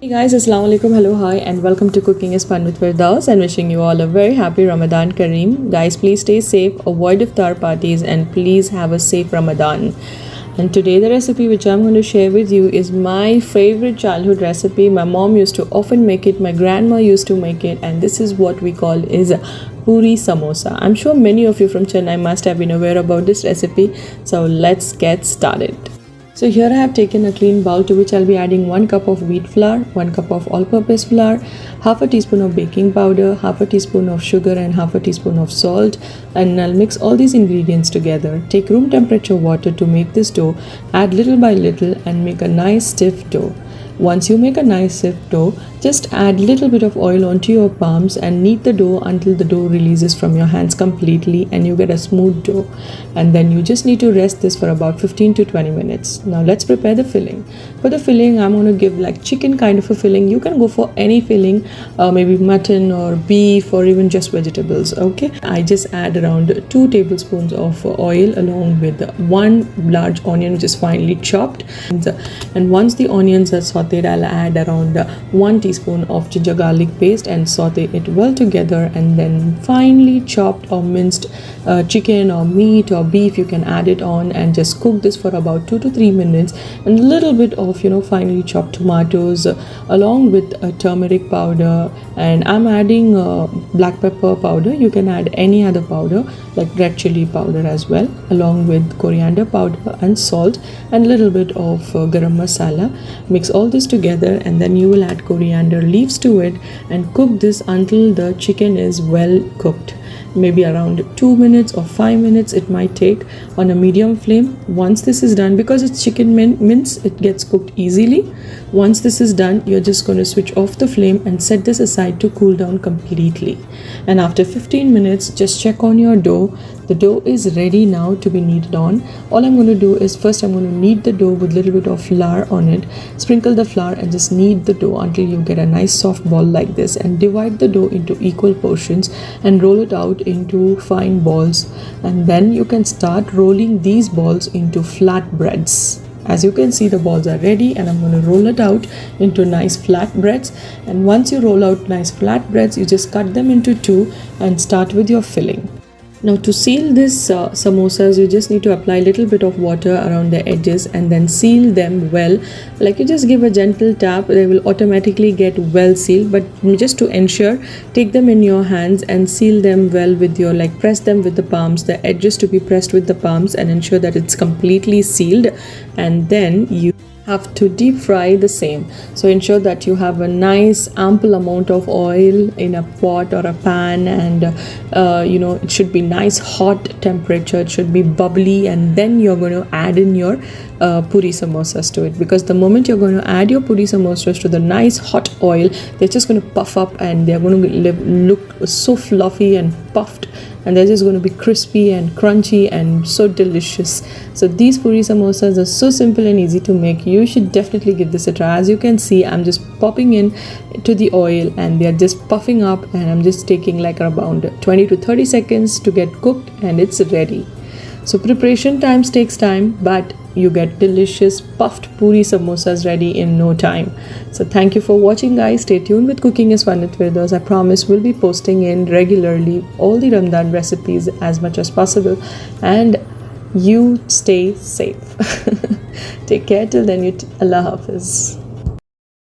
Hey guys, Assalamualaikum, hello, hi, and welcome to Cooking is Fun with Firdaus and wishing you all a very happy Ramadan Kareem. Guys, please stay safe, avoid iftar parties, and please have a safe Ramadan. And today the recipe which I'm going to share with you is my favorite childhood recipe. My mom used to often make it, my grandma used to make it, and this is what we call is Poori Samosa. I'm sure many of you from Chennai must have been aware about this recipe, so let's get started. So here I have taken a clean bowl to which I'll be adding 1 cup of wheat flour, 1 cup of all-purpose flour, half a teaspoon of baking powder, half a teaspoon of sugar and half a teaspoon of salt, and I'll mix all these ingredients together. Take room temperature water to make this dough, add little by little and make a nice stiff dough. Once you make a nice stiff dough, just add little bit of oil onto your palms and knead the dough until the dough releases from your hands completely and you get a smooth dough. And then you just need to rest this for about 15 to 20 minutes. Now let's prepare the filling. For the filling, I'm going to give like chicken kind of a filling. You can go for any filling, maybe mutton or beef or even just vegetables. Okay, I just add around 2 tablespoons of oil along with 1 large onion which is finely chopped. And once the onions are sauteed, I'll add around 1 teaspoon of ginger garlic paste and saute it well together, and then finely chopped or minced chicken or meat or beef, you can add it on and just cook this for about 2 to 3 minutes, and a little bit of finely chopped tomatoes along with turmeric powder, and I'm adding black pepper powder. You can add any other powder like red chili powder as well, along with coriander powder and salt and a little bit of garam masala. Mix all this together and then you will add coriander leaves to it and cook this until the chicken is well cooked. Maybe around 2 minutes or 5 minutes it might take on a medium flame. Once this is done, because it's chicken mince, it gets cooked easily. Once this is done, you're just going to switch off the flame and set this aside to cool down completely. And after 15 minutes, just check on your dough. The dough is ready now to be kneaded on. All I'm going to do is first I'm going to knead the dough with a little bit of flour on it. Sprinkle the flour and just knead the dough until you get a nice soft ball like this, and divide the dough into equal portions and roll it out into fine balls. And then you can start rolling these balls into flat breads. As you can see, the balls are ready and I'm going to roll it out into nice flat breads. And once you roll out nice flat breads, you just cut them into 2 and start with your filling. Now to seal this samosas, you just need to apply a little bit of water around the edges and then seal them well. Like you just give a gentle tap, they will automatically get well sealed. But just to ensure, take them in your hands and seal them well with your, like press them with the palms, the edges to be pressed with the palms, and ensure that it's completely sealed. And then you have to deep fry the same. So ensure that you have a nice ample amount of oil in a pot or a pan, and it should be nice hot temperature, it should be bubbly, and then you're going to add in your puri samosas to it, because the moment you're going to add your puri samosas to the nice hot oil, they're just going to puff up and they're going to look so fluffy and puffed, and they're just going to be crispy and crunchy and so delicious. So these puri samosas are so simple and easy to make. You should definitely give this a try. As you can see, I'm just popping in to the oil and they're just puffing up, and I'm just taking like around 20 to 30 seconds to get cooked and it's ready. So preparation times takes time, but you get delicious puffed puri samosas ready in no time. So thank you for watching, guys. Stay tuned with Cooking is Fun with Firdaus. I promise we'll be posting in regularly all the Ramadan recipes as much as possible, and you stay safe. Take care till then. Allah Hafiz.